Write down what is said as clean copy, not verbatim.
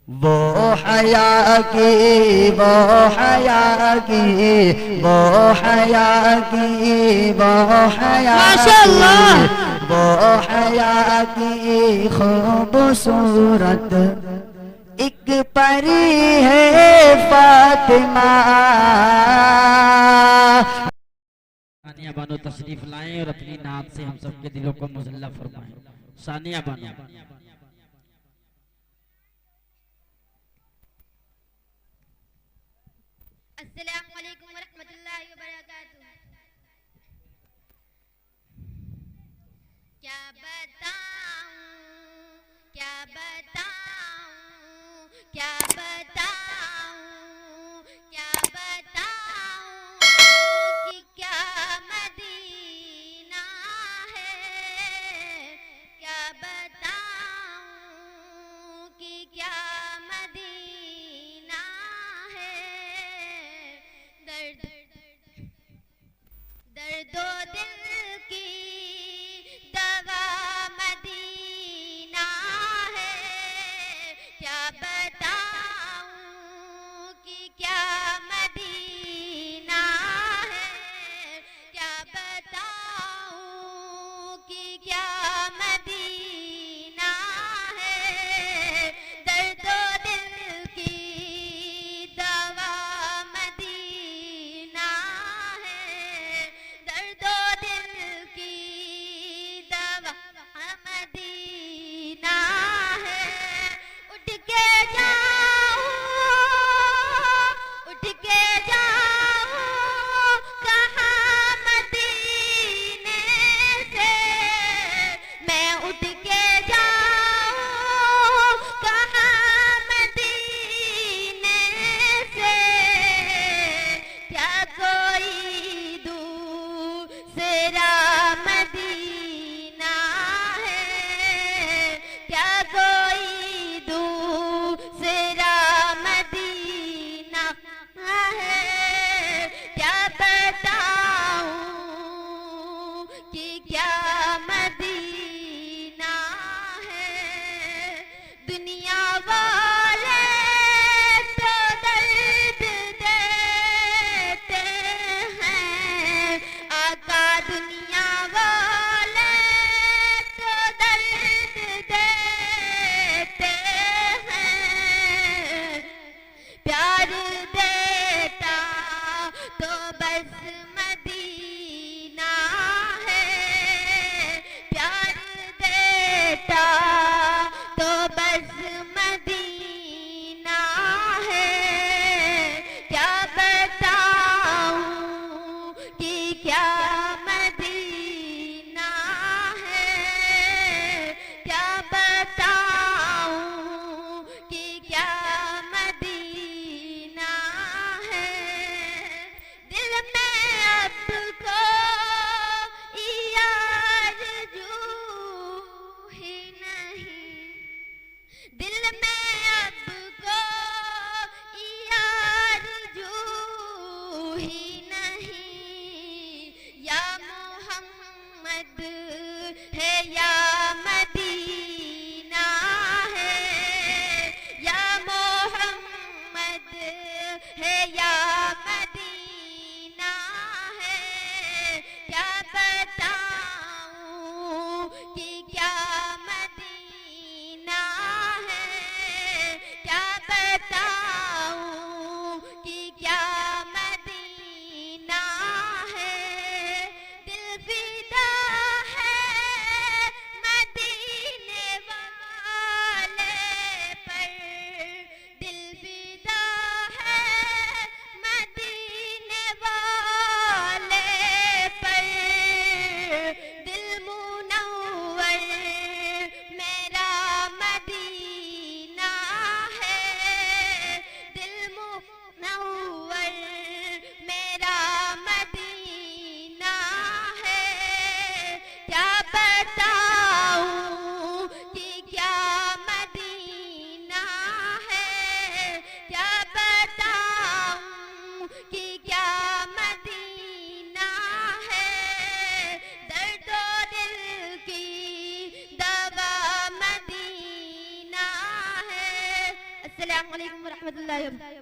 वो हया की, वो हया की, वो हया की, वो हया माशाअल्लाह। की, वो हया की खूबसूरत एक परी है फातिमा। सानिया बानो तशरीफ लाएं और अपनी नात से हम सबके दिलों को मुज़ल्ला फरमाएं। सानिया बानो। अस्सलाम वालेकुम वरहमतुल्लाहि वबरकातुह। क्या बताऊं, क्या बताऊं, क्या बताऊं, क्या बताऊं कि क्या मदीना है। क्या बताऊं कि क्या मदीना है। दर्द दर्दो दिल की दवा मदीना है। क्या बताऊं कि क्या मदीना है। क्या बताऊं कि क्या मदीना है। दर्दो दिल की दवा मदीना है। दर्दो दिल की दवा मदीना है। उठ के जाऊं, उठ के जाऊं कहाँ मदीने से। मैं उठ के जाऊं कहाँ मदीने से। क्या कोई दूसरा मदीना है। क्या कोई दूसरा मदीना है। क्या बताऊं कि क्या मदीना है। दुनिया वाले तो दर्द देते हैं। आका दुनिया वाले तो दर्द देते हैं। प्यार देता तो बस मदीना है। प्यार देता तो बस मदीना है। क्या बताऊं कि क्या मदीना है। क्या बताऊं कि क्या मदीना है। दिल में अब कोई आरज़ू ही नहीं। दिल में अब कोई आरज़ू ही नहीं। या मोहम्मद है या मदीना है। या मोहम्मद है या मदीना है। क्या बताऊं कि क्या मदीना है। क्या बताऊं कि क्या मदीना है। दिल फिदा है मदीने वाले पर। दिल फिदा है अस्सलाम वालेकुम व रहमतुल्लाहि व बरकातहू।